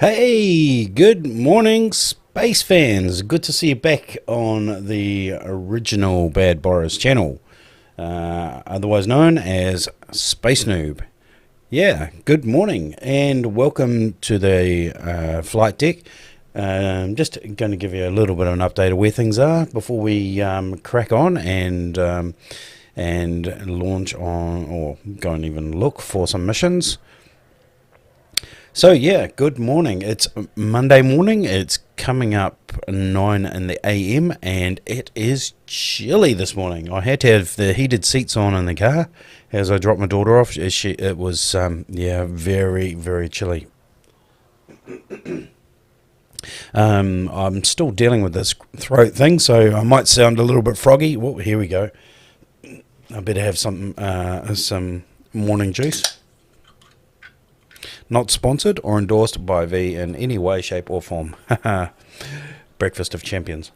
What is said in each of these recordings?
Hey, good morning, space fans. Good to see you back on the original Bad Boris channel, otherwise known as SpaceNoob. Yeah, good morning and welcome to the flight deck. Just going to give you a little bit of an update of where things are before we crack on and launch on, or go and even look for some missions. So yeah, good morning. It's Monday morning. It's coming up 9 in the AM and it is chilly this morning. I had to have the heated seats on in the car as I dropped my daughter off. It was very, very chilly. I'm still dealing with this throat thing, so I might sound a little bit froggy. Whoa, here we go. I better have some morning juice. Not sponsored or endorsed by V in any way, shape or form. Breakfast of champions.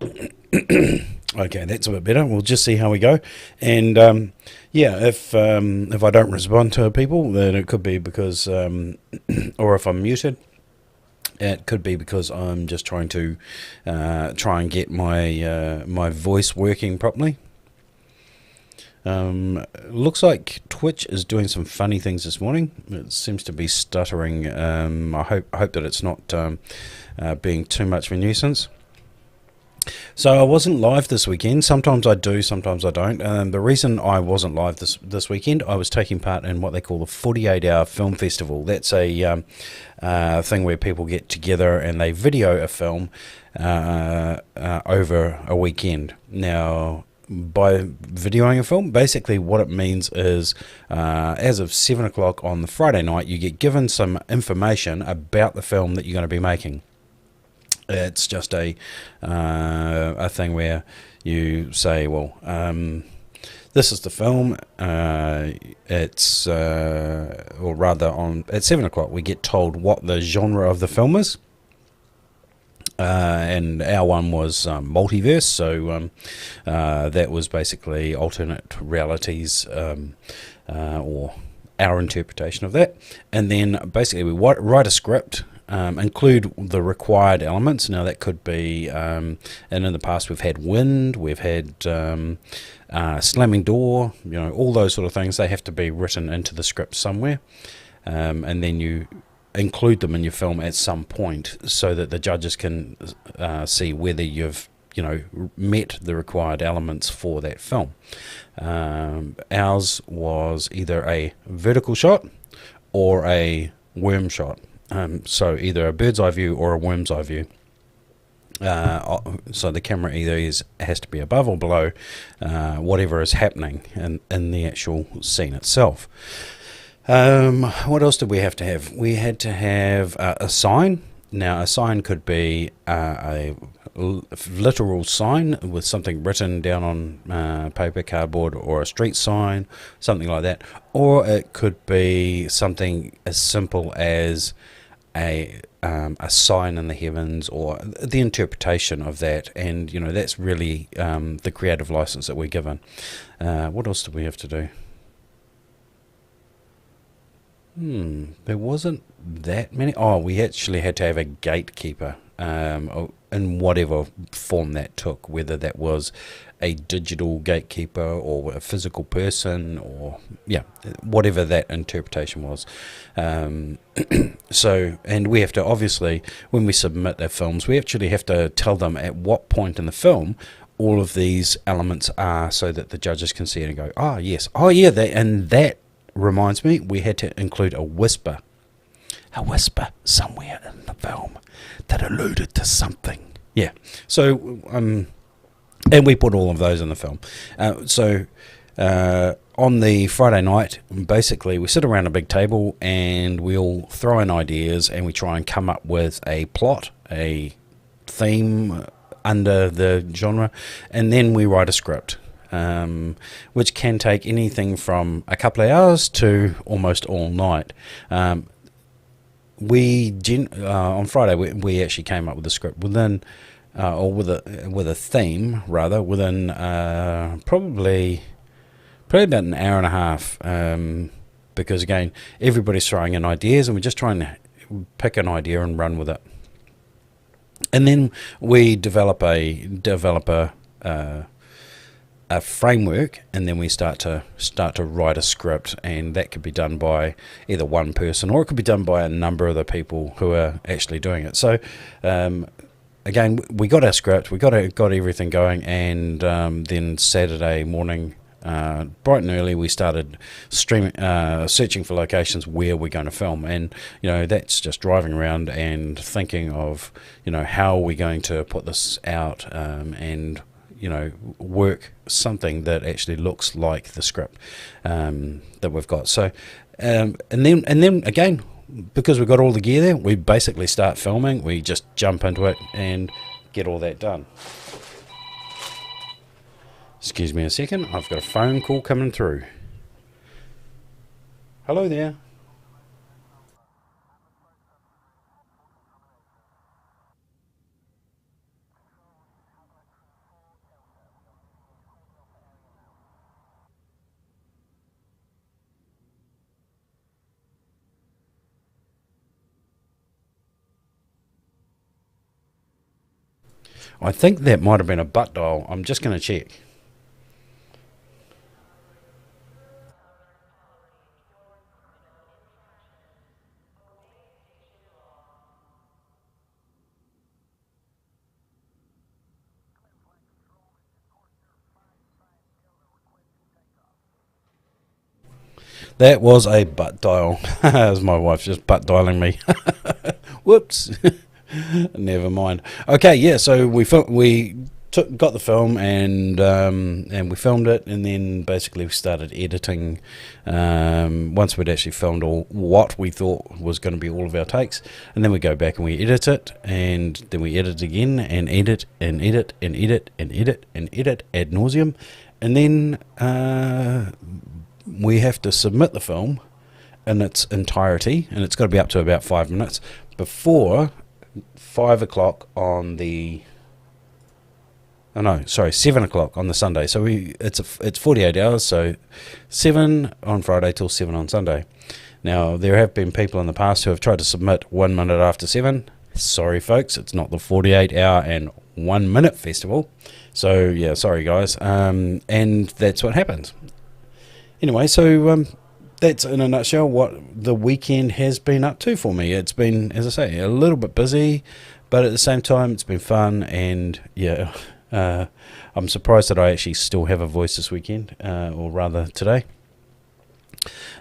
Okay, that's a bit better. We'll just see how we go. And if I don't respond to people, then it could be because, or if I'm muted, it could be because I'm just trying to get my voice working properly. Looks like Twitch is doing some funny things this morning. It seems to be stuttering. I hope that it's not being too much of a nuisance. So I wasn't live this weekend. Sometimes I do, sometimes I don't. The reason I wasn't live this weekend, I was taking part in what they call the 48-hour film festival. That's a thing where people get together and they video a film over a weekend. Now, by videoing a film, basically what it means is as of 7 o'clock on the Friday night, you get given some information about the film that you're going to be making. It's just a thing where you say, well, this is the film. It's or rather, at 7 o'clock we get told what the genre of the film is. And our one was multiverse, so that was basically alternate realities, or our interpretation of that. And then basically we write a script, include the required elements. Now that could be, and in the past we've had wind, we've had slamming door, all those sort of things. They have to be written into the script somewhere, and then you include them in your film at some point so that the judges can see whether you've met the required elements for that film. Ours was either a vertical shot or a worm shot, so either a bird's eye view or a worm's eye view. So the camera either has to be above or below whatever is happening in the actual scene itself. What else did we have to have? We had to have a sign. Now, a sign could be a literal sign with something written down on paper, cardboard, or a street sign, something like that. Or it could be something as simple as a sign in the heavens, or the interpretation of that. And, that's really the creative license that we're given. What else did we have to do? There wasn't that many. Oh, we actually had to have a gatekeeper, in whatever form that took, whether that was a digital gatekeeper or a physical person, or whatever that interpretation was. So, and we have to, obviously, when we submit our films, we actually have to tell them at what point in the film all of these elements are, so that the judges can see it and go, oh yes, oh yeah, that reminds me, we had to include a whisper somewhere in the film that alluded to something. Yeah. So, and we put all of those in the film. On the Friday night, basically, we sit around a big table and we all throw in ideas and we try and come up with a plot, a theme under the genre, and then we write a script. Which can take anything from a couple of hours to almost all night. On Friday we actually came up with a script within, or with a theme rather, within probably about an hour and a half. because again, everybody's throwing in ideas, and we're just trying to pick an idea and run with it. And then we develop a framework, and then we start to write a script, and that could be done by either one person, or it could be done by a number of the people who are actually doing it. So again, we got our script, we got everything going, and then Saturday morning, bright and early, we started searching for locations where we're going to film. And that's just driving around and thinking of how are we going to put this out, and work something that actually looks like the script that we've got. So and then again, because we've got all the gear there, we basically start filming. We just jump into it and get all that done. Excuse me a second, I've got a phone call coming through. Hello there. I think that might have been a butt dial. I'm just going to check. That was a butt dial. That was my wife just butt dialing me. Whoops. Never mind. Okay, yeah. So we got the film, and we filmed it, and then basically we started editing. Once we'd actually filmed what we thought was going to be all of our takes, and then we go back and we edit it, and then we edit again, and edit and edit and edit and edit and edit ad nauseum, and then we have to submit the film in its entirety, and it's got to be up to about 5 minutes before 5 o'clock on the 7 o'clock on the Sunday. So it's 48 hours, so 7 on Friday till 7 on Sunday. Now, there have been people in the past who have tried to submit 1 minute after 7. Sorry folks, it's not the 48 hour and 1 minute festival. So yeah, sorry guys. And that's what happens. Anyway, so that's in a nutshell what the weekend has been up to for me. It's been, as I say, a little bit busy, but at the same time it's been fun. And yeah, I'm surprised that I actually still have a voice this weekend, or rather today.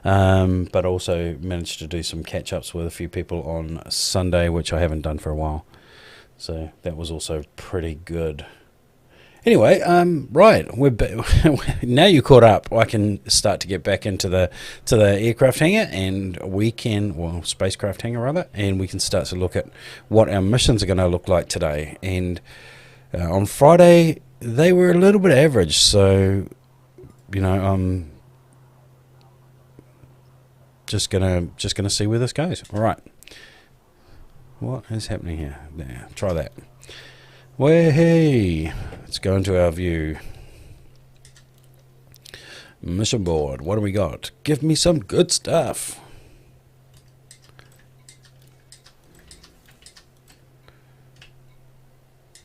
But also managed to do some catch-ups with a few people on Sunday, which I haven't done for a while. So that was also pretty good. Anyway, right, now you're caught up. I can start to get back into the aircraft hangar, and spacecraft hangar rather, and we can start to look at what our missions are going to look like today. And on Friday they were a little bit average, so I'm just gonna see where this goes. All right, what is happening here? There, try that. Well, hey, let's go into our view. Mission board. What do we got? Give me some good stuff.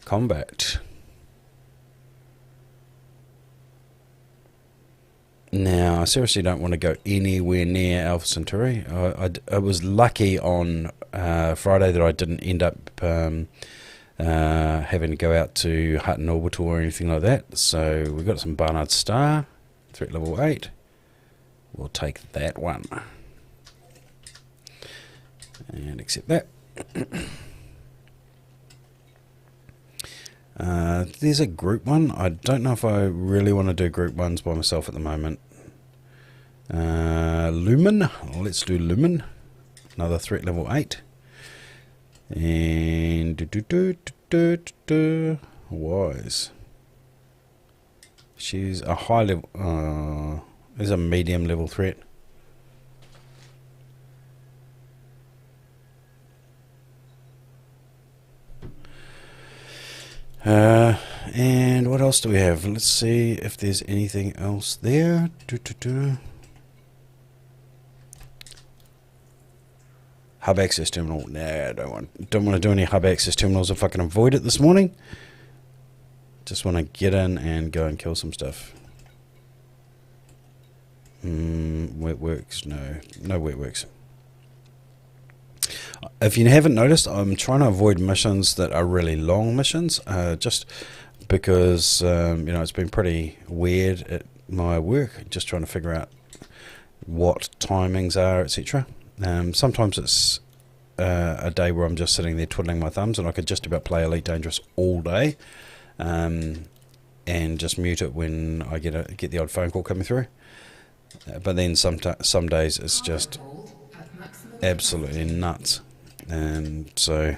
Combat. Now, I seriously don't want to go anywhere near Alpha Centauri. I was lucky on Friday that I didn't end up having to go out to Hutton Orbital or anything like that. So we've got some Barnard Star, threat level 8. We'll take that one. And accept that. There's a group one. I don't know if I really want to do group ones by myself at the moment. Lumen. Let's do Lumen. Another threat level 8. And Wise. She's a high level. Is a medium level threat. And what else do we have? Let's see if there's anything else there. Hub access terminal. Nah, I don't want to do any hub access terminals if I can avoid it this morning. Just want to get in and go and kill some stuff. Wet works? No wet works. If you haven't noticed, I'm trying to avoid missions that are really long missions, just because it's been pretty weird at my work, just trying to figure out what timings are, etc. Sometimes it's a day where I'm just sitting there twiddling my thumbs and I could just about play Elite Dangerous all day, and just mute it when I get the odd phone call coming through. But then some days it's just absolutely nuts, and so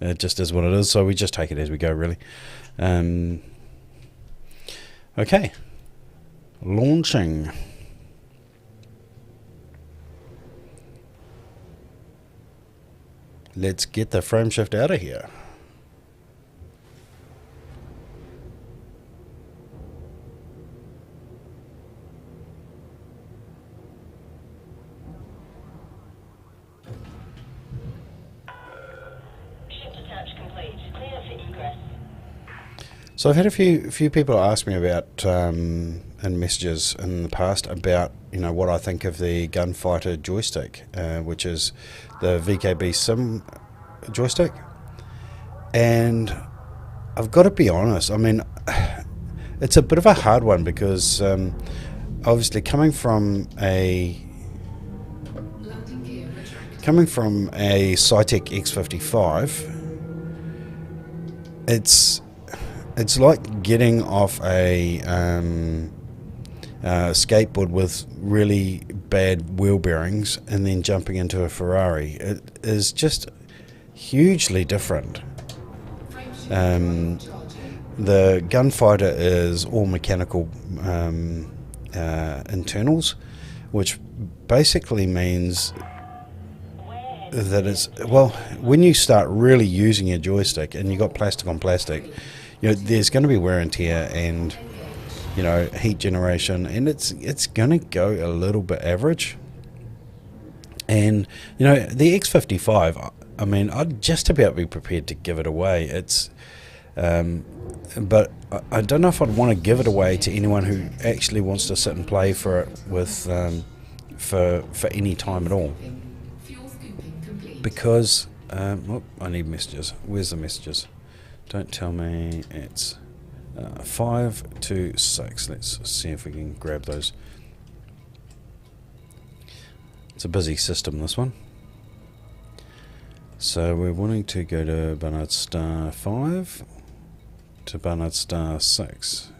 it just is what it is. So we just take it as we go, really. Okay, launching. Let's get the frameshift out of here. So I've had a few people ask me about in messages in the past about what I think of the gunfighter joystick, which is the VKB Sim joystick, and I've got to be honest. I mean, it's a bit of a hard one because obviously coming from a Cytec X55, it's like getting off a skateboard with really bad wheel bearings and then jumping into a Ferrari. It is just hugely different. The gunfighter is all mechanical internals, which basically means that it's, well, when you start really using your joystick and you got plastic on plastic, there's going to be wear and tear and heat generation, and it's going to go a little bit average. And the X55, I mean, I'd just about be prepared to give it away. It's but I don't know if I'd want to give it away to anyone who actually wants to sit and play for it with for any time at all, because I need messages. Where's the messages? Don't tell me it's 5 to 6. Let's see if we can grab those. It's a busy system, this one. So we're wanting to go to Barnard Star 5 to Barnard Star 6.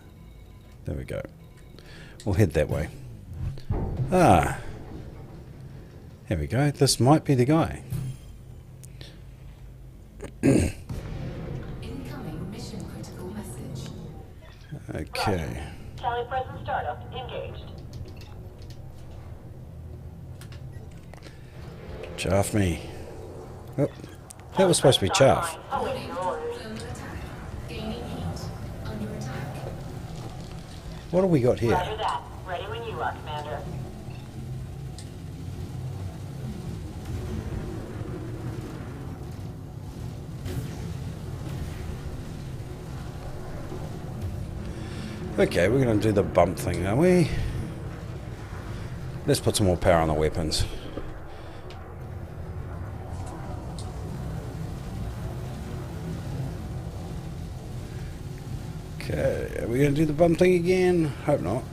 There we go. We'll head that way. Ah, here we go. This might be the guy. Okay. Charlie present startup engaged. Chaff me. Oh, that was supposed to be chaff. What have we got here? Roger that. Ready when you are, Commander. Okay, we're going to do the bump thing, are we? Let's put some more power on the weapons. Okay, are we going to do the bump thing again? Hope not.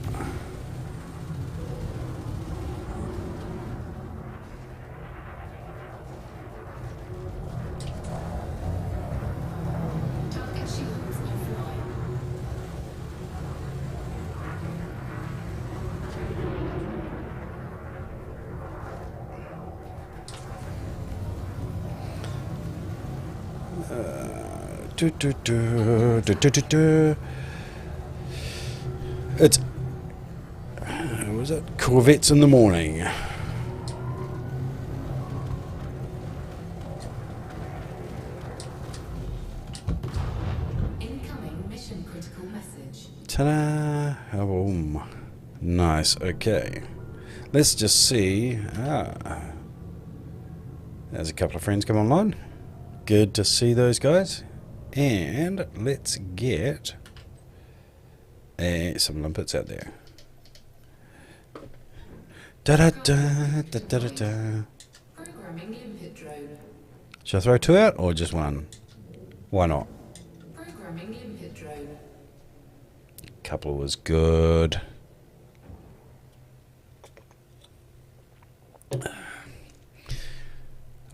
It's was it Corvettes in the morning. Incoming mission critical message. Ta-da! Boom. Nice. Okay. Let's just see. There's a couple of friends come online. Good to see those guys. And let's get some limpets out there. Da da da da da da da. Programming limpet drone. Should I throw 2 out or just 1? Why not? Programming limpet drone. Couple was good.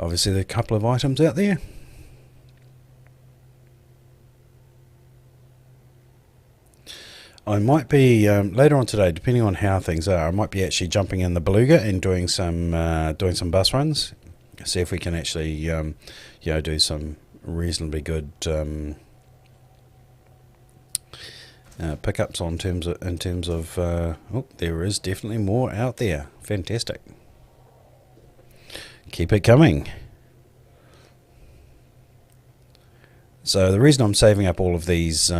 Obviously, there are a couple of items out there. I might be later on today, depending on how things are. I might be actually jumping in the beluga and doing some bus runs. See if we can actually, do some reasonably good pickups in terms of. Oh, there is definitely more out there. Fantastic. Keep it coming. So the reason I'm saving up all of these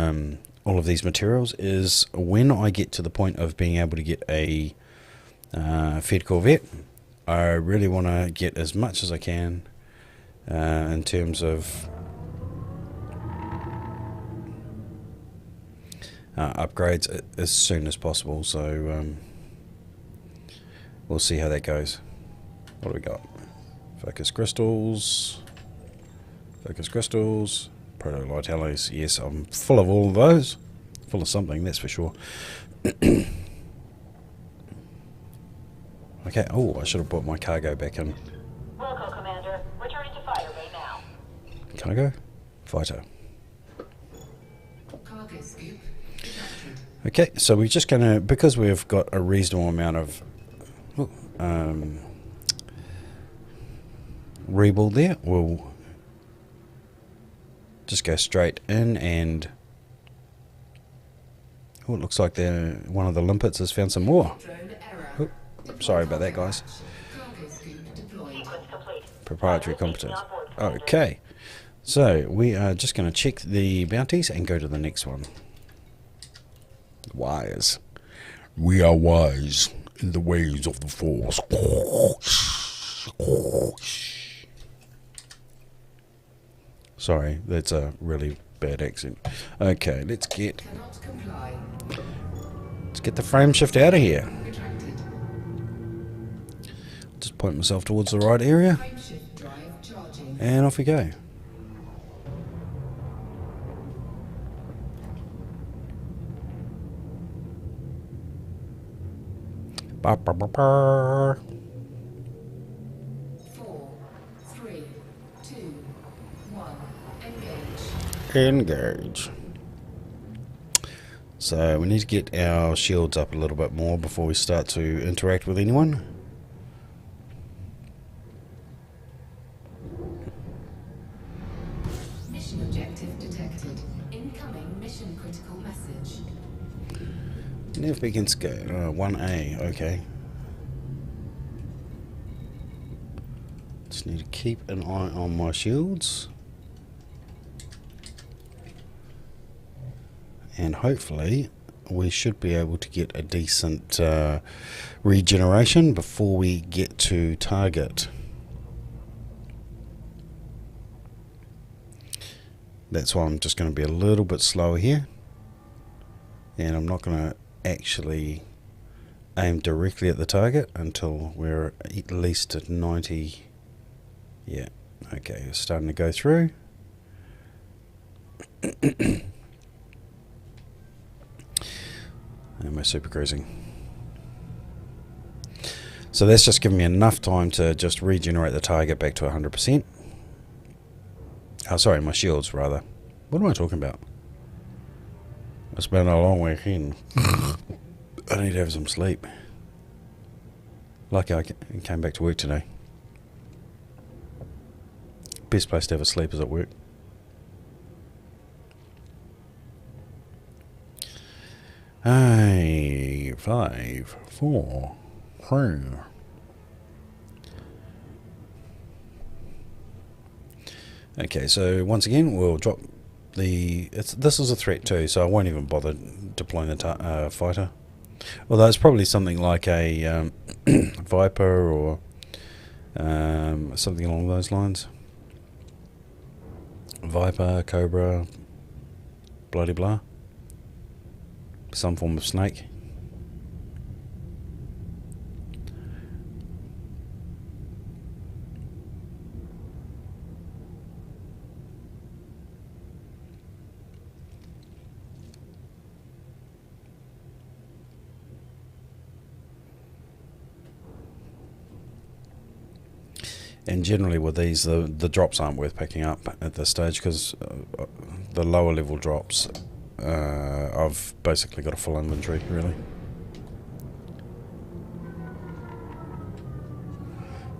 materials is when I get to the point of being able to get a Fed Corvette, I really want to get as much as I can in terms of upgrades as soon as possible. So we'll see how that goes. What do we got? Focus crystals. Proto light alloys. Yes, I'm full of all of those. Full of something, that's for sure. Okay, oh, I should have brought my cargo back in. Wilco, Commander. Returning to fire bay now. Cargo? Fighter. Cargo scoop. Detected. Okay, so we're just going to, because we've got a reasonable amount of rebuild there, we'll just go straight in and oh, it looks like one of the limpets has found some more. Drone error. Oh, sorry about that, guys. Cargo scoop deployed. Sequence complete. Proprietary competence. Okay, so we are just going to check the bounties and go to the next one. Wise. We are wise in the ways of the Force. Sorry, that's a really bad accent. Okay, let's get Cannot comply. the frame shift out of here. Retracted. Just point myself towards the right area, Frame shift drive charging. and off we go. Ba, ba, ba, ba. 4, 3, 2, 1. Engage. Engage. So we need to get our shields up a little bit more before we start to interact with anyone. Mission objective detected. Incoming mission critical message. Nav beacon scale 1A. Okay. Just need to keep an eye on my shields. And hopefully we should be able to get a decent regeneration before we get to target. That's why I'm just going to be a little bit slower here. And I'm not going to actually aim directly at the target until we're at least at 90. Yeah, okay, it's starting to go through. And we're super cruising. So that's just giving me enough time to just regenerate the target back to 100%. Oh, sorry, my shields rather. What am I talking about? It's been a long weekend. I need to have some sleep. Lucky I came back to work today. Best place to have a sleep is at work. Hey, 5, 4, 3. Okay, so once again we'll drop the. This is a threat too, so I won't even bother deploying the fighter. Although it's probably something like a Viper or Something along those lines. Viper, cobra, bloody blah. Some form of snake. And generally with these, the drops aren't worth picking up at this stage, because the lower level drops, I've basically got a full inventory, really.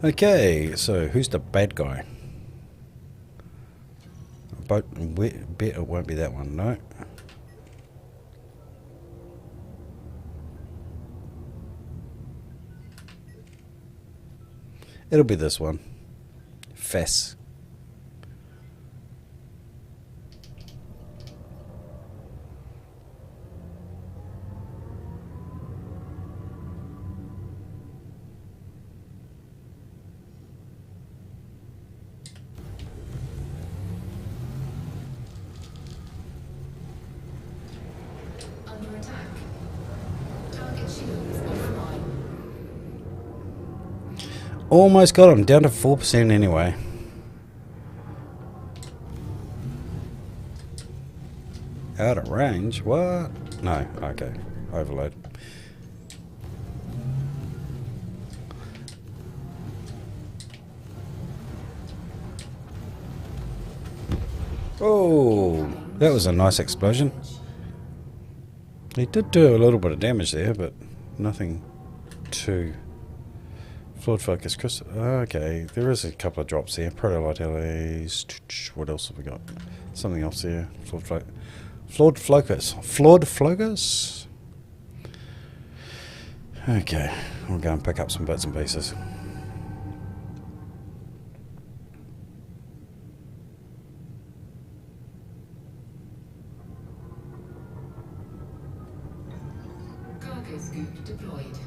Okay, so who's the bad guy? Bet it won't be that one, no. It'll be this one. Fess. Under attack. Target shields offline. Almost got him, down to 4% anyway. Out of range? What? No, okay. Overload. Oh, that was a nice explosion. He did do a little bit of damage there, but nothing too... Fluid focus, Chris. Okay, there is a couple of drops there. Protolite LAs. What else have we got? Something else there. Fluid focus. Okay, we'll go and pick up some bits and pieces. Cargo scoop deployed.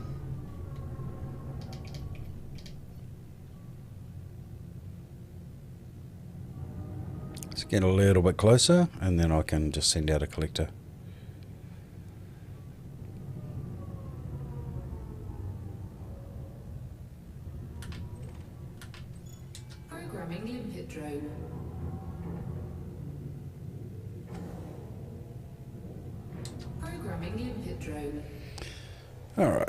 Let's get a little bit closer, and then I can just send out a collector. Programming limpet drone. Programming limpet drone. All right.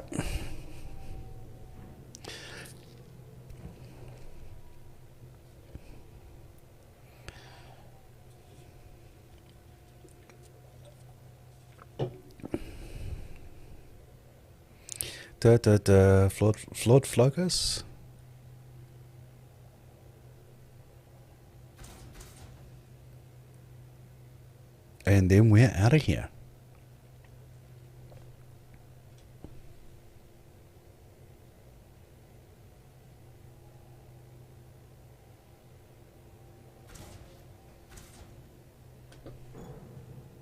Flood focus. And then we're out of here.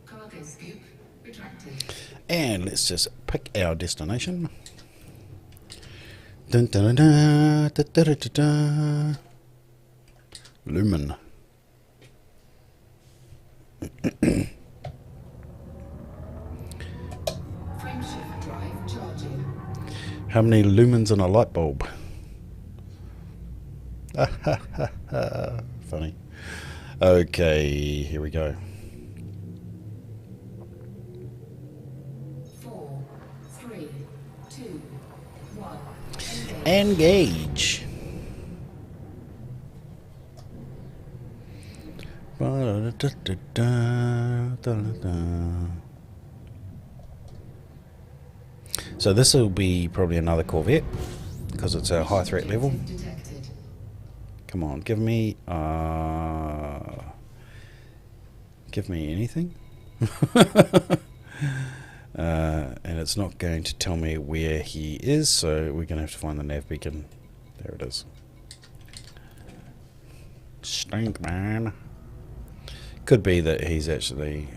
Cargo scoop retracted. And let's just pick our destination. Dun, dun, dun, dun, dun, dun, dun, dun. Lumen. Frameshift drive charging. How many lumens in a light bulb? Funny. Okay, here we go. 4, 3, 2, 1. Engage. So this will be probably another Corvette, because it's a high threat level. Detected. Come on, give me anything. And it's not going to tell me where he is, so we're going to have to find the nav beacon. There it is. Stink, man. Could be that he's actually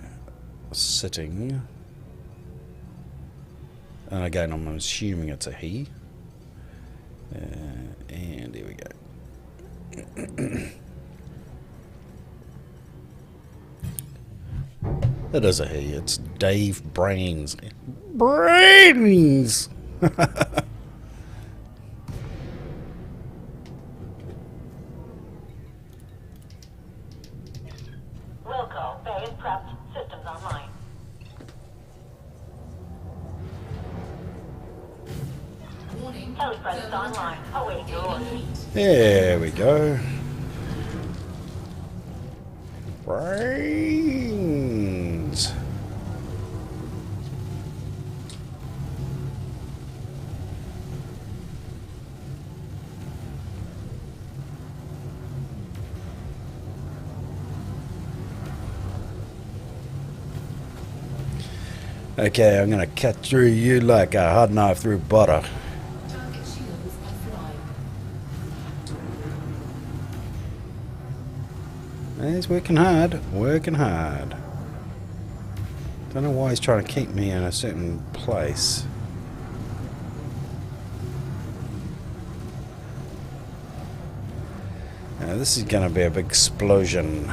sitting. And again, I'm assuming it's a he. And here we go. It is a he. It's Dave Brains. Brains! Will call. Bay is prepped. Systems online. Warning. Telepresence online. Awaiting your orders. There we go. Brains. Okay, I'm gonna cut through you like a hot knife through butter. Target shields offline. He's working hard, working hard. Don't know why he's trying to keep me in a certain place. Now this is gonna be a big explosion.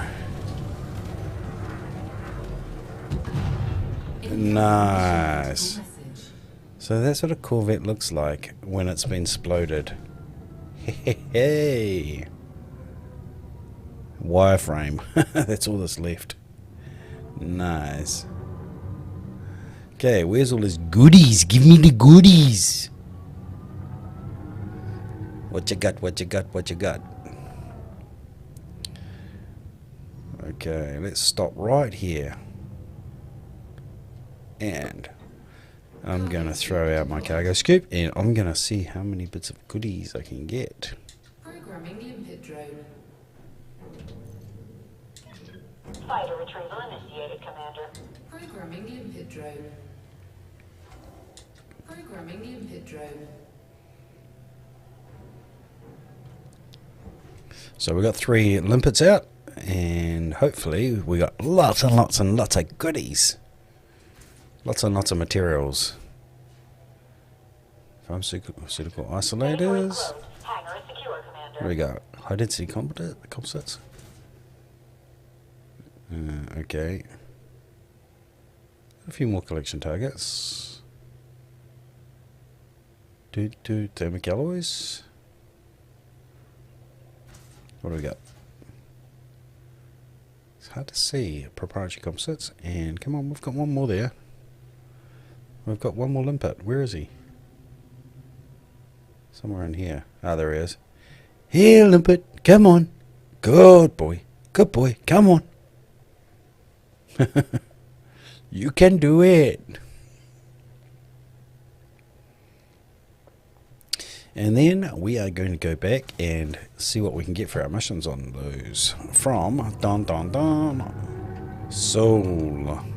Nice. Message. So that's what a Corvette looks like when it's been exploded. Hey. Wireframe. That's all that's left. Nice. Okay, where's all his goodies? Give me the goodies. What you got? What you got? What you got? Okay, let's stop right here. And I'm going to throw out my cargo scoop and I'm going to see how many bits of goodies I can get. Programming limpet drone. Fighter retrieval initiated, Commander. Programming limpet drone. Programming limpet drone. So we got 3 limpets out and hopefully we got lots and lots and lots of goodies. Lots and lots of materials. Pharmaceutical isolators. Closed. Hangar is secure, Commander. There we go. High density composites. Okay. A few more collection targets. Thermic alloys. What do we got? It's hard to see. Proprietary composites. And come on, we've got one more there. We've got one more limpet. Where is he? Somewhere in here. Ah, there he is. Here, limpet. Come on. Good boy. Good boy. Come on. You can do it. And then we are going to go back and see what we can get for our missions on those. From Soul.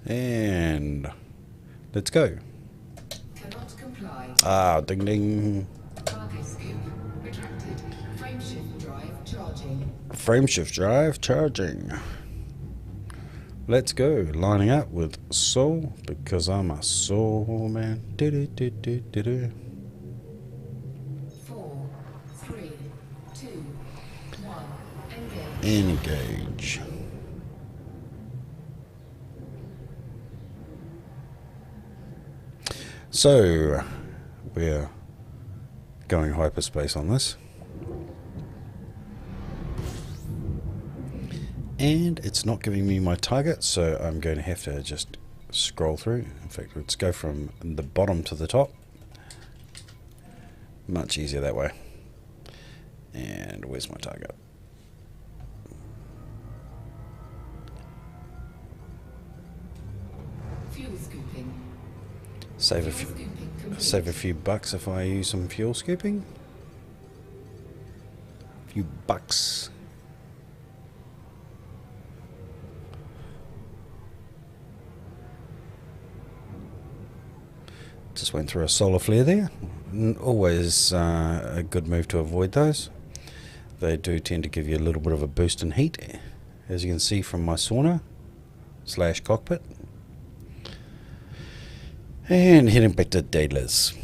And let's go. Cannot comply. Ah, ding ding. Cargo scoop retracted. Frameshift drive charging. Frameshift drive charging. Let's go. Lining up with Soul because I'm a soul man. 4, 3, 2, 1. Engage. Engage. So we're going hyperspace on this. And it's not giving me my target, so I'm going to have to just scroll through. In fact, let's go from the bottom to the top. Much easier that way. And where's my target? Fuel scooping. Save a Fuel few, scooping complete. save a few bucks if I use some fuel scooping. A few bucks. Just went through a solar flare there. Always a good move to avoid those. They do tend to give you a little bit of a boost in heat, as you can see from my sauna. cockpit. And heading back to Daedalus.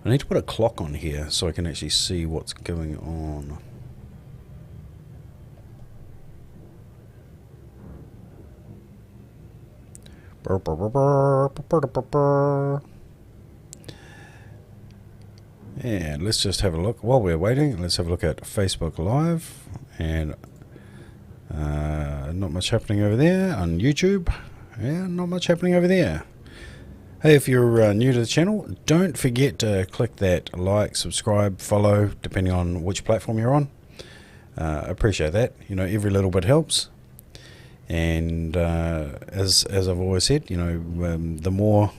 I need to put a clock on here so I can actually see what's going on. And let's just have a look while we're waiting. Let's have a look at Facebook Live, and not much happening over there. On YouTube, yeah, not much happening over there. Hey, if you're new to the channel, don't forget to click that like, subscribe, follow, depending on which platform you're on. Appreciate that. You know, every little bit helps. And as I've always said, you know, the more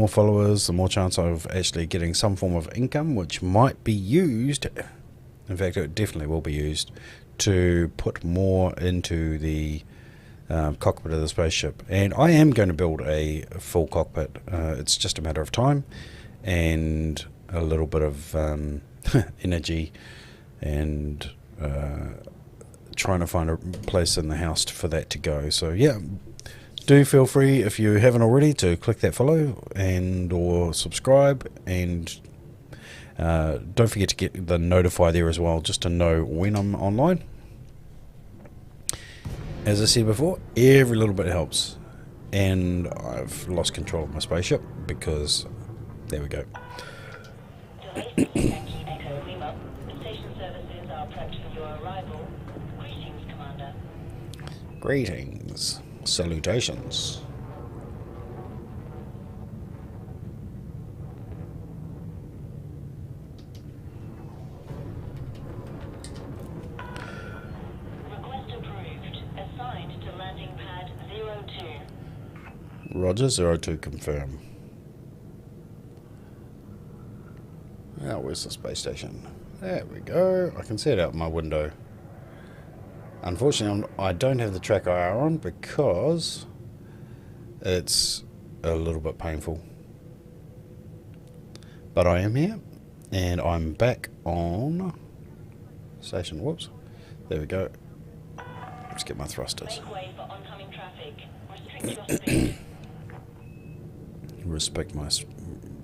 followers, the more chance of actually getting some form of income, which might be used. In fact, it definitely will be used to put more into the cockpit of the spaceship. And I am going to build a full cockpit. It's just a matter of time and a little bit of energy and trying to find a place in the house for that to go. So yeah, do feel free, if you haven't already, to click that follow and or subscribe, and don't forget to get the notify there as well, just to know when I'm online. As I said before, every little bit helps. And I've lost control of my spaceship because there we go. Echo Lima. Station services are prepped for your arrival. Greetings, Commander. Greetings. Salutations. Request approved. Assigned to landing pad 02. Roger, 02 confirm. Now, where's the space station? There we go. I can see it out my window. Unfortunately, I don't have the track IR on because it's a little bit painful. But I am here, and I'm back on station. Whoops. There we go. Let's get my thrusters. Make way for oncoming traffic. Restrict your speed.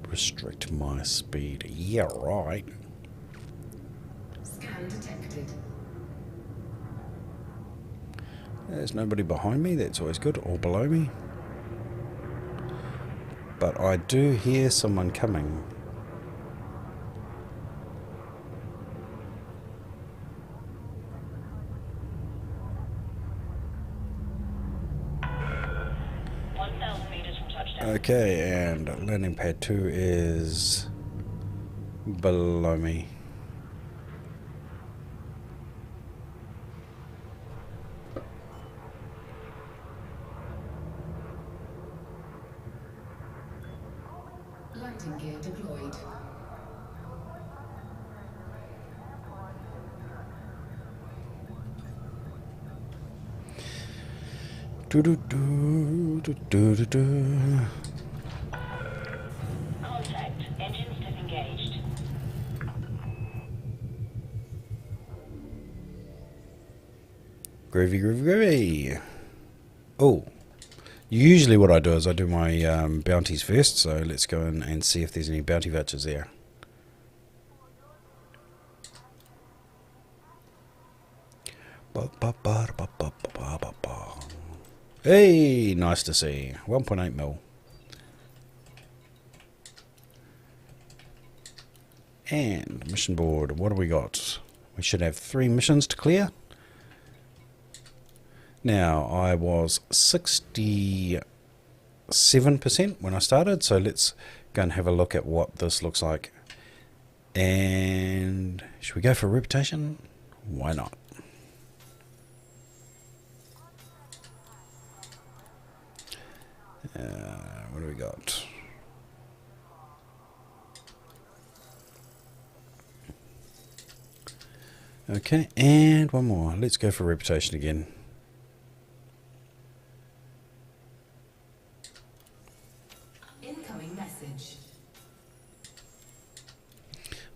Restrict my speed. Yeah, right. Scan detected. There's nobody behind me, that's always good, or below me. But I do hear someone coming. Okay, and landing pad 2 is below me. Landing gear deployed. Contact. Engines disengaged. Groovy. Oh, usually what I do is I do my bounties first, so let's go in and see if there's any bounty vouchers there. Hey, nice to see. 1.8 mil. And mission board, what do we got? We should have 3 missions to clear. Now, I was 67% when I started, so let's go and have a look at what this looks like. And should we go for reputation? Why not? What do we got? Okay, and one more. Let's go for reputation again. Incoming message.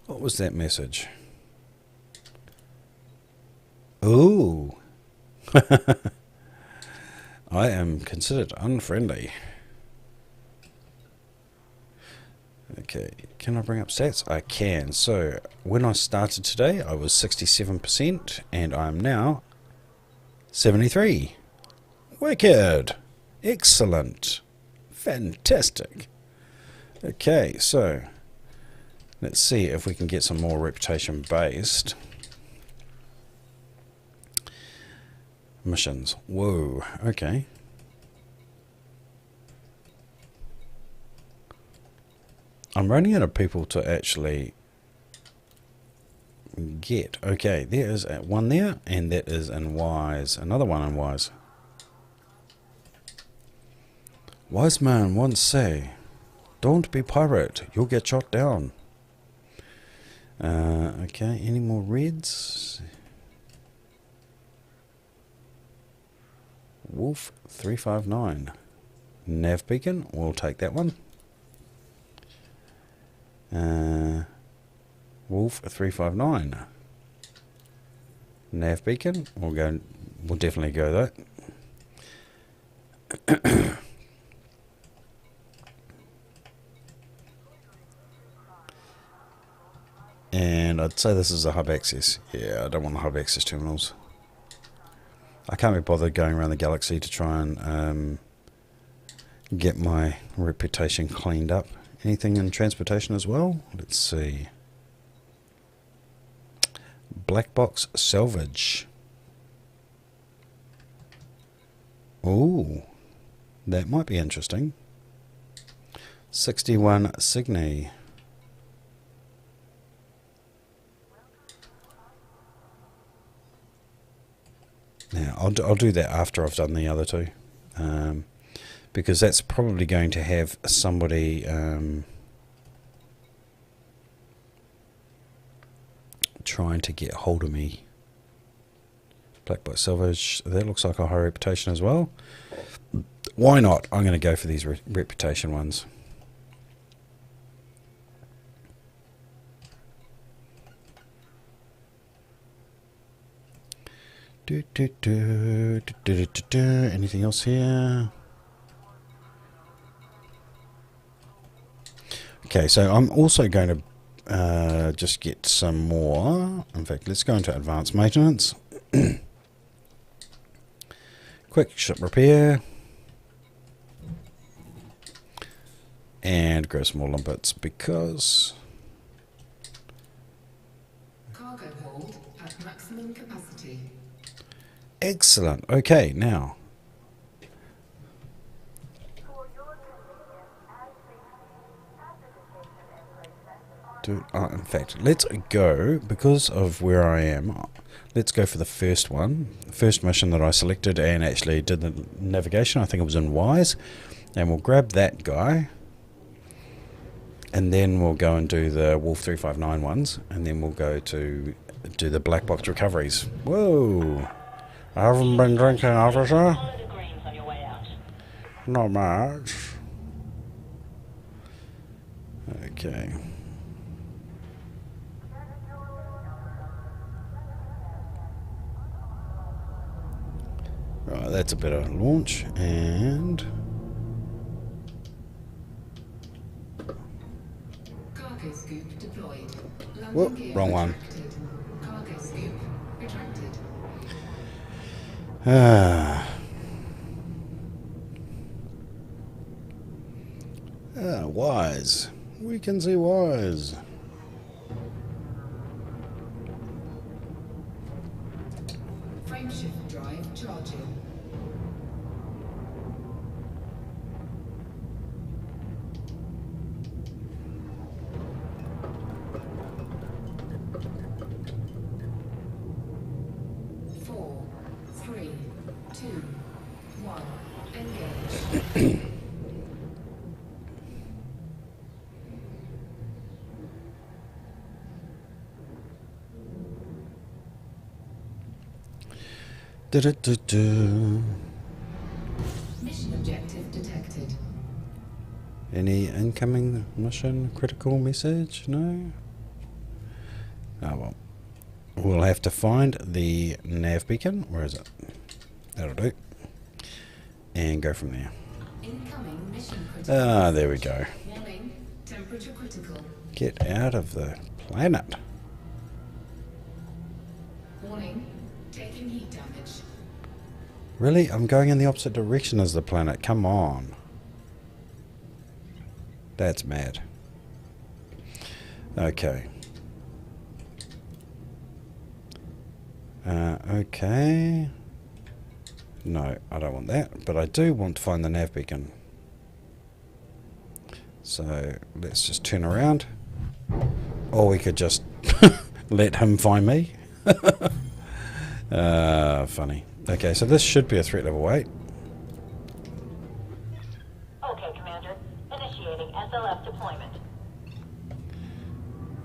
What was that message? Ooh. I am considered unfriendly. Okay, can I bring up stats? I can. So, when I started today, I was 67%, and I'm now 73. Wicked! Excellent! Fantastic! Okay, so, let's see if we can get some more reputation based missions. Whoa, okay. I'm running out of people to actually get. Okay, there is one there, and that is in Wise. Another one in Wise. Wise man once say, "Don't be pirate, you'll get shot down." Okay, any more reds? Wolf 359. Nav beacon, we'll take that one. Wolf 359. Nav beacon, we'll definitely go that. And I'd say this is a hub access. Yeah, I don't want the hub access terminals. I can't be bothered going around the galaxy to try and get my reputation cleaned up. Anything in transportation as well? Let's see. Black box salvage. Ooh, that might be interesting. 61 Cygni. Now, I'll do that after I've done the other two. Because that's probably going to have somebody trying to get hold of me. Black Box Salvage, that looks like a high reputation as well. Why not? I'm going to go for these reputation ones. Anything else here? Okay, so I'm also going to just get some more. In fact, let's go into advanced maintenance. Quick ship repair. And grow some more limpets because... Cargo hold at maximum capacity. Excellent. Okay, now. In fact, let's go, because of where I am, let's go for the first one. The first mission that I selected and actually did the navigation. I think it was in Wise. And we'll grab that guy. And then we'll go and do the Wolf 359 ones. And then we'll go to do the black box recoveries. Whoa. I haven't been drinking, officer. Follow the greens on your way out. Not much. Okay. Right, that's a better launch, and... Cargo scoop deployed. Whoop, Landing gear wrong one. retracted. Cargo scoop retracted. Wise. We can see Wise. Frameshift drive charging. Four, three, two, one. Engage. Mission objective detected. Any incoming mission critical message? No? Oh well. We'll have to find the nav beacon. Where is it? That'll do. And go from there. Incoming mission critical. Ah, there we go. Warning, temperature critical. Get out of the planet. Warning, taking heat damage. Really? I'm going in the opposite direction as the planet. Come on. That's mad. Okay. Okay. No, I don't want that, but I do want to find the nav beacon. So let's just turn around. Or we could just let him find me. Funny. Okay, so this should be a threat level 8. Okay, Commander. Initiating SLF deployment.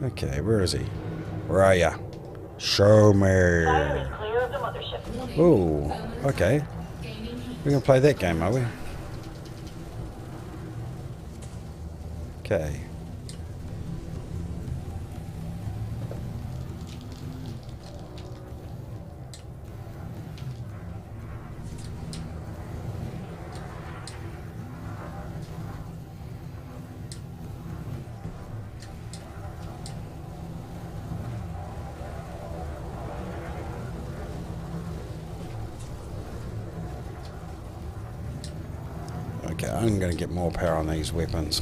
Okay, where is he? Where are ya? Show me. Fire is clear of the mothership. Warning, Oh, thermal okay. gaining heat. We're going to play that game, are we? Okay. Okay, I'm going to get more power on these weapons.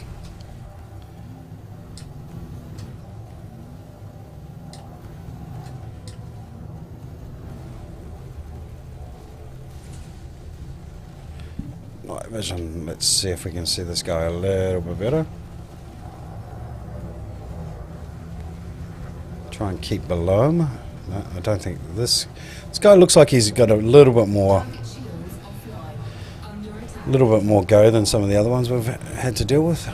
Night vision. Let's see if we can see this guy a little bit better. Try and keep below him. No, I don't think this guy looks like he's got a little bit more Target shields offline. Under attack. little bit more go than some of the other ones we've had to deal with.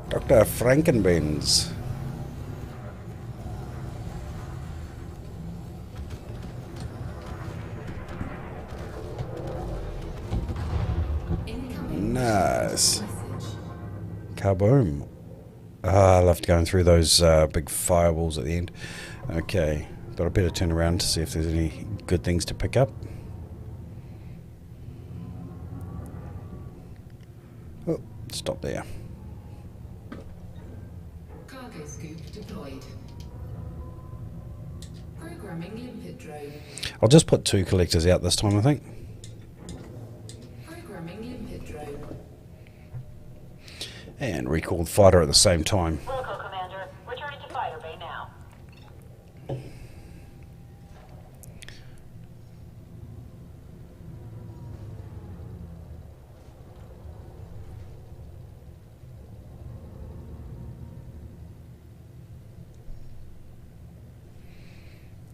Dr. Frankenbeans. Incoming Nice. message. Kaboom. Ah, I loved going through those big fireballs at the end. Okay, got a better turn around to see if there's any good things to pick up. Oh, stop there. Cargo scoop deployed. Programming limpet drone. I'll just put 2 collectors out this time, I think. Programming limpet drone. And recall the fighter at the same time. Wilco, Commander. Returning to fighter bay now.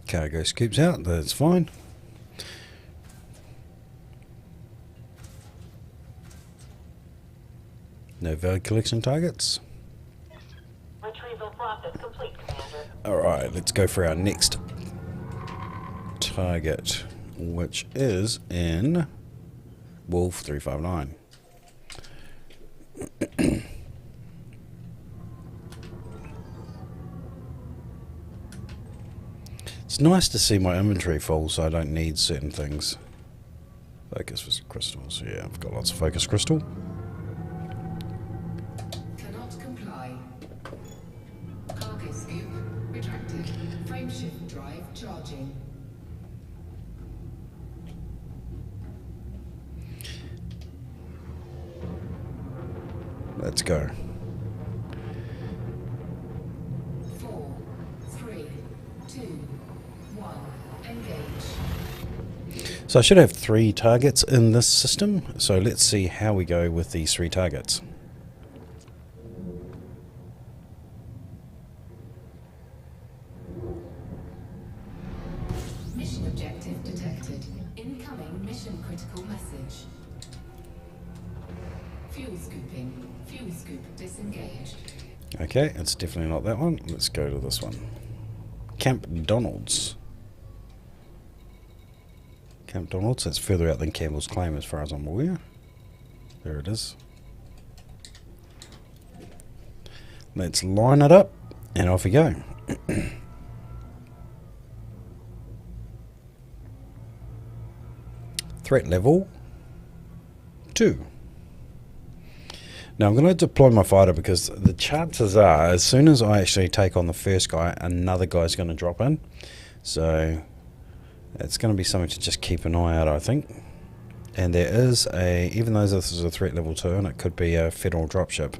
Cargo scoops out, that's fine. No valid collection targets. Retrieval process complete, Commander. Alright, let's go for our next target, which is in Wolf 359. It's nice to see my inventory full so I don't need certain things. Focus for crystals, yeah, I've got lots of focus crystal. Cannot comply. Cargo scoop retracted. Frameshift drive charging. Let's go. 4, 3, 2, 1. Engage. So I should have 3 targets in this system, so let's see how we go with these 3 targets. Mission objective detected. Incoming mission critical message. Fuel scooping. Fuel scoop disengaged. Okay, it's definitely not that one. Let's go to this one. Camp Donald's. Camp Donald's, that's further out than Campbell's Claim as far as I'm aware. There it is. Let's line it up and off we go. Threat level 2. Now I'm going to deploy my fighter because the chances are as soon as I actually take on the first guy, another guy's going to drop in. So it's going to be something to just keep an eye out, I think. And there is even though this is a threat level 2 and it could be a federal dropship,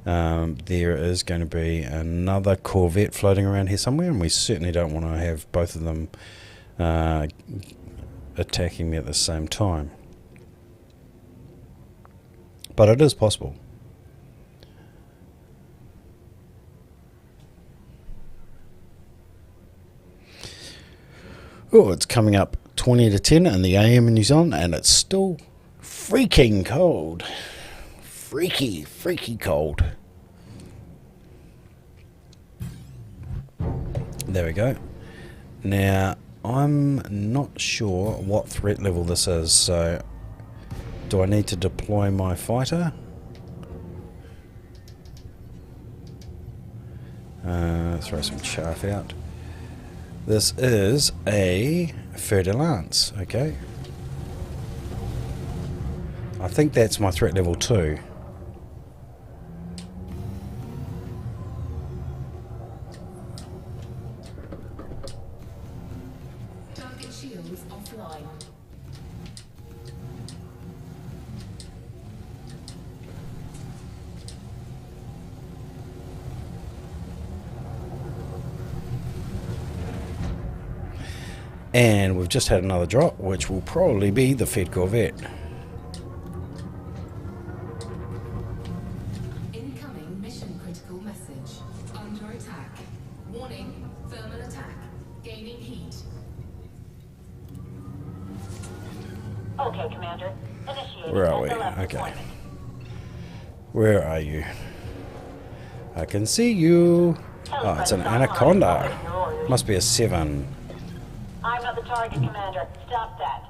there is going to be another Corvette floating around here somewhere, and we certainly don't want to have both of them attacking me at the same time. But it is possible. Oh, it's coming up 20 to 10 in the AM in New Zealand, and it's still freaking cold. Freaky cold. There we go. Now, I'm not sure what threat level this is, so do I need to deploy my fighter? Throw some chaff out. This is a fer-de-lance, okay. I think that's my threat level 2. Target shields offline. And we've just had another drop, which will probably be the Fed Corvette. Incoming mission critical message. Under attack. Warning, thermal attack. Gaining heat. Okay, Commander. Initiating Where are we? SLF Okay. deployment. Where are you? I can see you. Oh, it's an Anaconda. Must be a 7. I'm not the target, Commander. Stop that.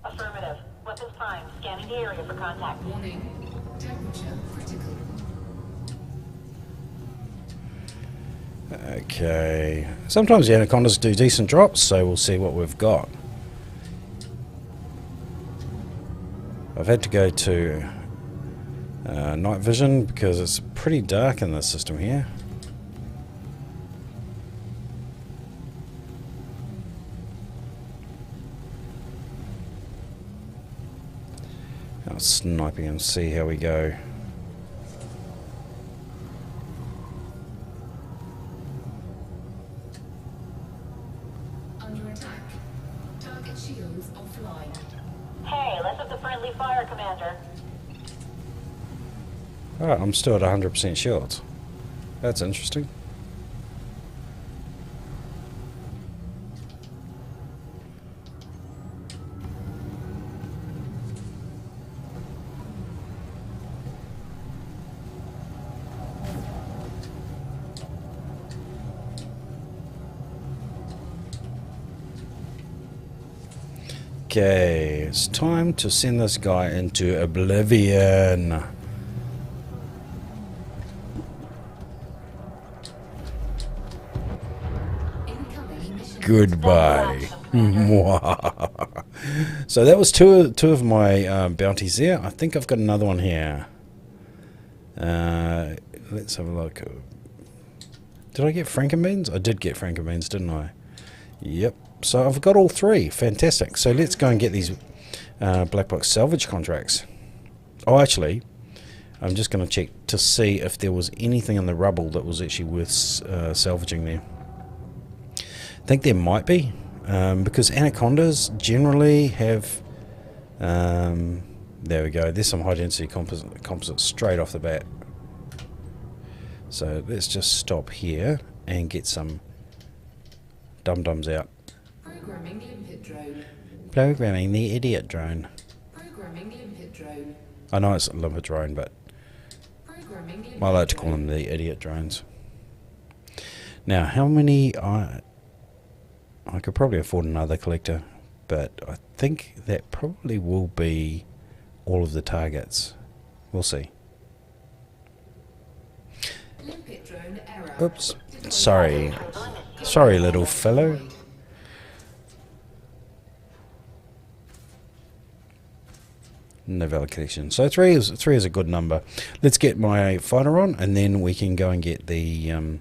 Affirmative. Weapons prime. Scanning the area for contact. Warning, temperature critical. Okay. Sometimes the Anacondas do decent drops, so we'll see what we've got. I've had to go to night vision because it's pretty dark in this system here. I'll sniping and see how we go. Under attack. Target shields offline. Hey, less of the friendly fire, Commander. Oh, I'm still at 100% shields. That's interesting. Okay, it's time to send this guy into oblivion. Incoming mission. Goodbye. So that was two of my bounties there. I think I've got another one here. Let's have a look. Did I get Frankenbeans? I did get Frankenbeans, didn't I? Yep. So I've got all 3. Fantastic. So let's go and get these black box salvage contracts. Oh, actually, I'm just going to check to see if there was anything in the rubble that was actually worth salvaging there. I think there might be, because Anacondas generally have... there we go. There's some high density composites straight off the bat. So let's just stop here and get some dum-dums out. Programming limpet drone. Programming the idiot drone. Programming limpet drone. I know it's a limpet drone, but Programming I like to call them the idiot drones. Now, how many... I could probably afford another collector, but I think that probably will be all of the targets. We'll see. limpet drone error. Oops. Sorry. Sorry, little fellow. No valid connection. So three is a good number. Let's get my fighter on, and then we can go and get the...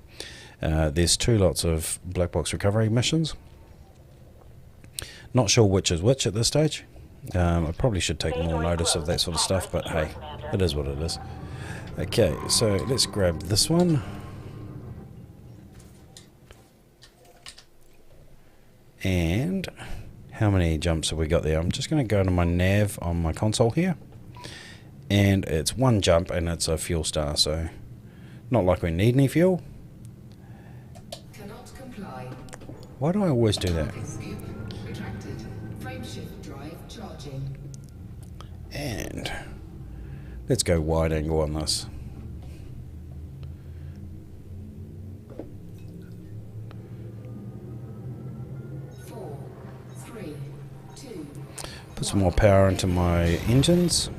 there's 2 lots of black box recovery missions. Not sure which is which at this stage. I probably should take more notice of that sort of stuff, but hey, it is what it is. Okay, so let's grab this one. And how many jumps have we got there? I'm just going to go to my nav on my console here. And it's 1 jump and it's a fuel star, so not like we need any fuel. Cannot comply. Why do I always do that? Scoop retracted. Frameshift drive charging. And let's go wide angle on this. Put some more power into my engines.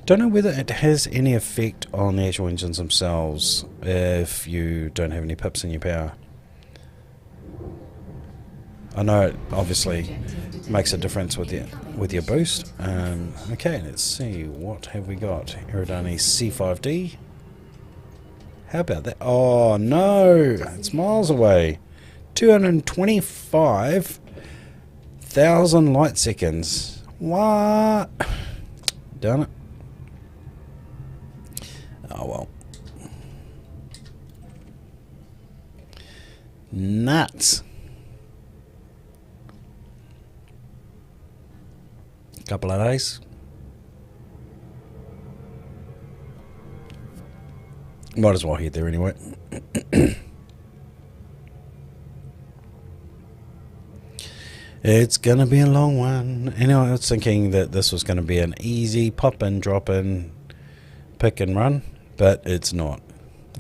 Don't know whether it has any effect on the actual engines themselves if you don't have any pips in your power. I know it obviously makes a difference with your boost. Okay, let's see, what have we got? Aerodani C5D. How about that? Oh no, it's miles away. 225,000 light seconds. What? Darn it. Oh well. Nuts. Couple of days. Might as well head there anyway. It's gonna be a long one. Anyway, I was thinking that this was gonna be an easy pop in, drop in, pick and run, but it's not.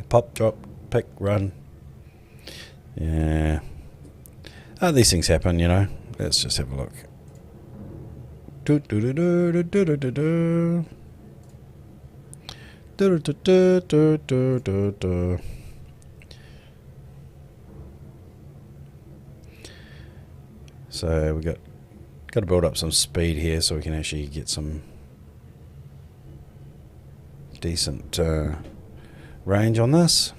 Pop, drop, pick, run. Yeah. Oh, these things happen, you know. Let's just have a look. Do do do do do do do do. Do do do do do do do. So we got to build up some speed here so we can actually get some decent range on this.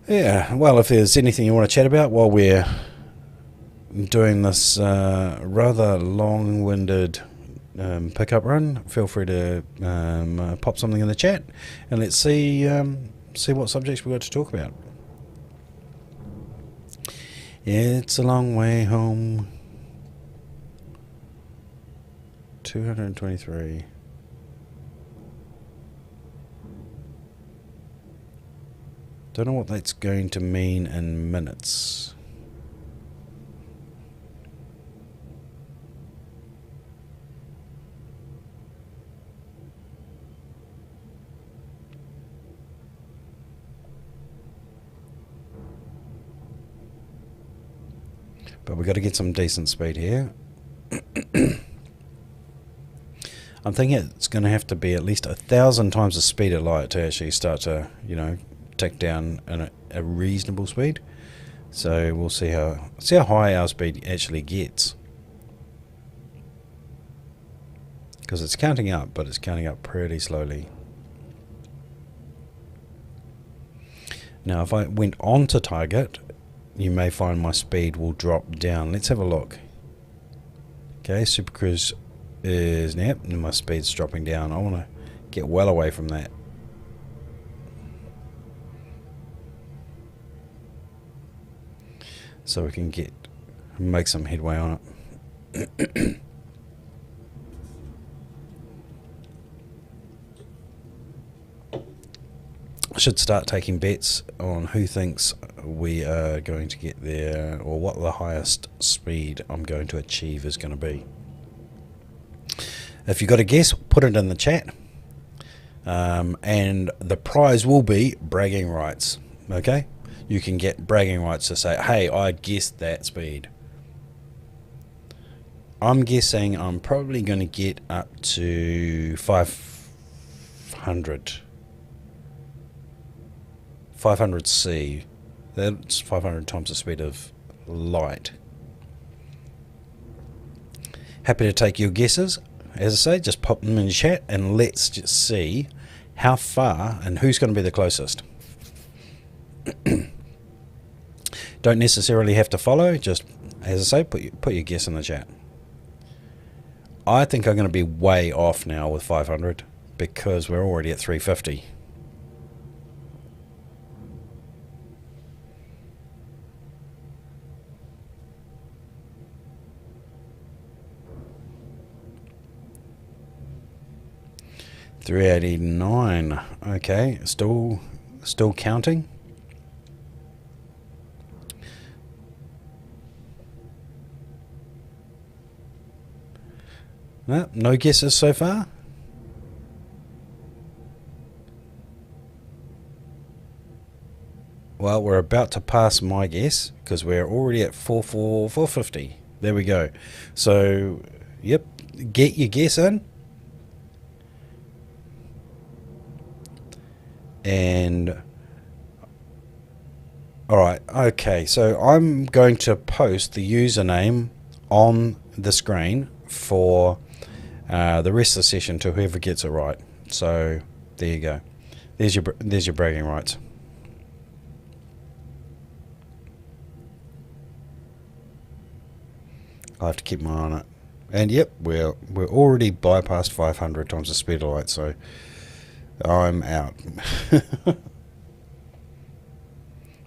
Yeah, well, if there's anything you want to chat about while we're doing this rather long-winded pickup run, feel free to pop something in the chat, and let's see what subjects we've got to talk about. It's a long way home. 223. Don't know what that's going to mean in minutes. But we've got to get some decent speed here. I'm thinking it's going to have to be at least 1,000 times the speed of light to actually start to, you know, tick down in a reasonable speed. So we'll see how high our speed actually gets. Because it's counting up, but it's counting up pretty slowly. Now if I went on to target, you may find my speed will drop down. Let's have a look. Okay, Super Cruise is, yep, and my speed's dropping down. I want to get well away from that. So we can make some headway on it. should start taking bets on who thinks we are going to get there, or what the highest speed I'm going to achieve is going to be. If you've got a guess, put it in the chat. And the prize will be bragging rights. Okay? You can get bragging rights to say, hey, I guessed that speed. I'm guessing I'm probably going to get up to 500. 500C. That's 500 times the speed of light. Happy to take your guesses. As I say, just pop them in the chat and let's just see how far and who's going to be the closest. Don't necessarily have to follow, just, as I say, put your guess in the chat. I think I'm going to be way off now with 500 because we're already at 350. $389. Okay, still counting. No guesses so far. Well, we're about to pass my guess because we're already at 450. There we go. So, yep, get your guess in. And alright, okay, so I'm going to post the username on the screen for the rest of the session to whoever gets it right. So there you go. There's your bragging rights. I'll have to keep my eye on it. And yep, we're already bypassed 500 times the speed of light, so I'm out.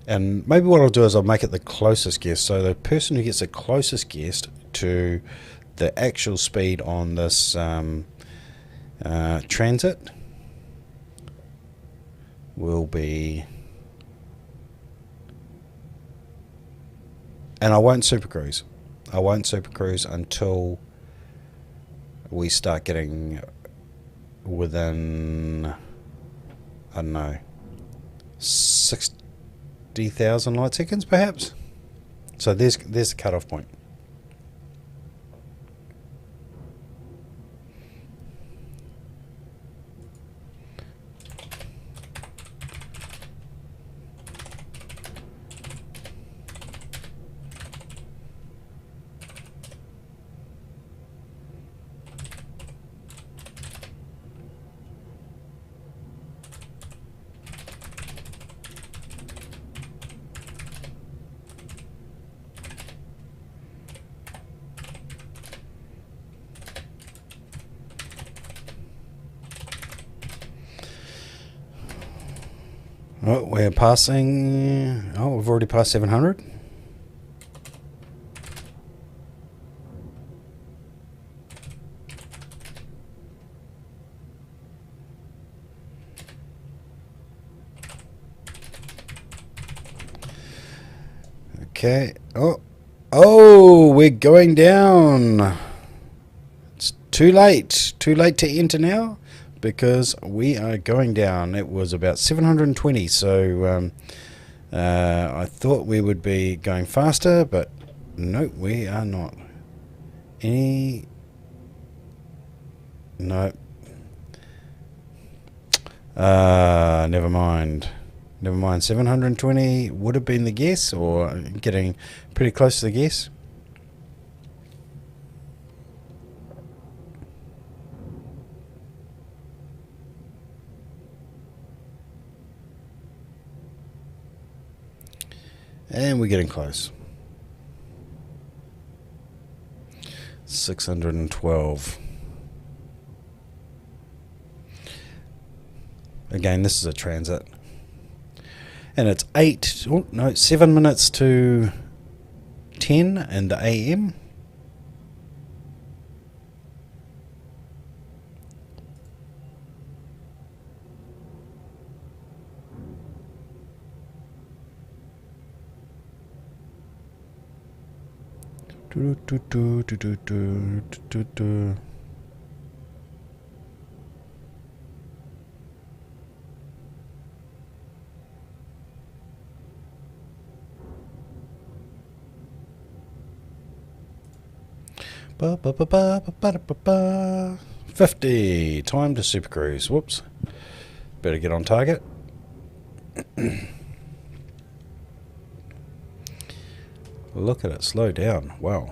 And maybe what I'll do is I'll make it the closest guess. So the person who gets the closest guess to the actual speed on this transit will be... And I won't super cruise. I won't super cruise until we start getting within, I don't know, 60,000 light seconds perhaps. So there's the cutoff point. Oh, we're passing... Oh, we've already passed 700. Okay. Oh, we're going down. It's too late. Too late to enter now, because we are going down. It was about 720, so I thought we would be going faster, but no, we are not. No. Never mind. 720 would have been the guess, or getting pretty close to the guess. And we're getting close. 612. Again, this is a transit. And it's 7 minutes to 10 in the AM. Do, do, do, do, do, do, do, do, do. Ba, ba, ba, ba, ba, ba, ba, ba. 50. Time to super cruise. Whoops. Better get on target. Look at it slow down. Wow.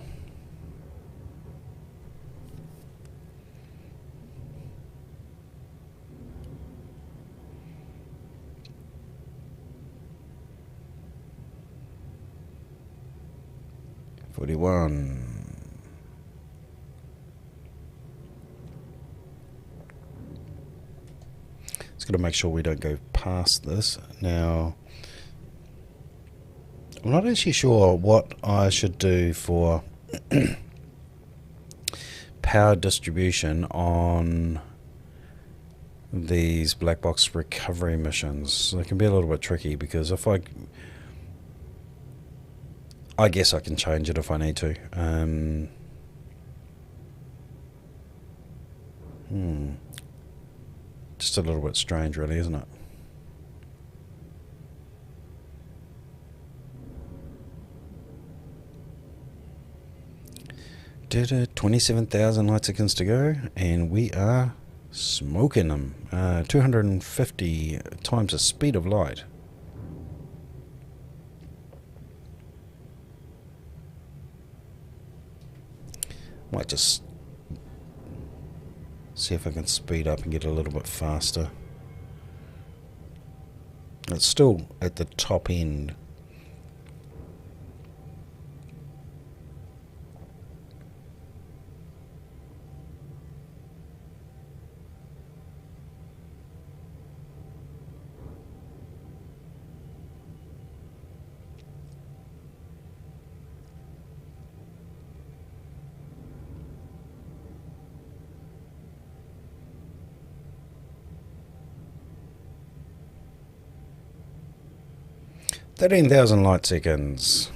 $41. Just got to make sure we don't go past this. Now, I'm not actually sure what I should do for power distribution on these black box recovery missions. They can be a little bit tricky because if I guess I can change it if I need to. Just a little bit strange, really, isn't it? Did it? 27,000 light seconds to go, and we are smoking them. 250 times the speed of light. Might just see if I can speed up and get a little bit faster. It's still at the top end. $13,000 light seconds.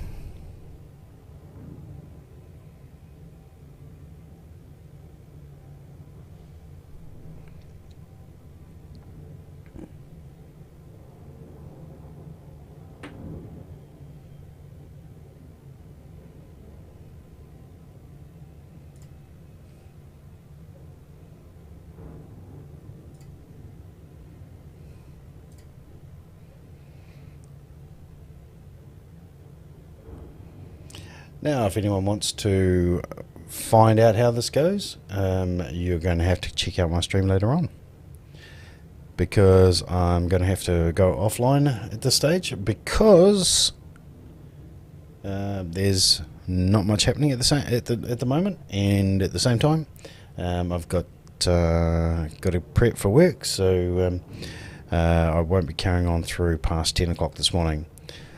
Now, if anyone wants to find out how this goes, you're going to have to check out my stream later on, because I'm going to have to go offline at this stage because there's not much happening at the moment, and at the same time, I've got to prep for work, so I won't be carrying on through past 10 o'clock this morning.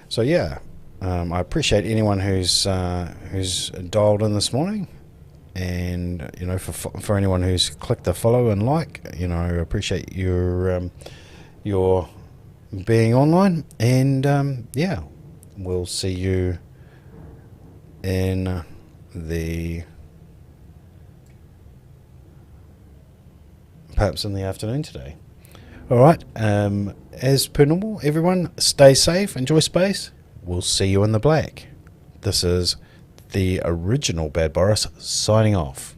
So yeah. I appreciate anyone who's dialed in this morning, and for anyone who's clicked the follow and like, I appreciate your being online, and yeah, we'll see you in perhaps in the afternoon today. All right, as per normal, everyone stay safe, enjoy space. We'll see you in the black. This is the original Bad Boris signing off.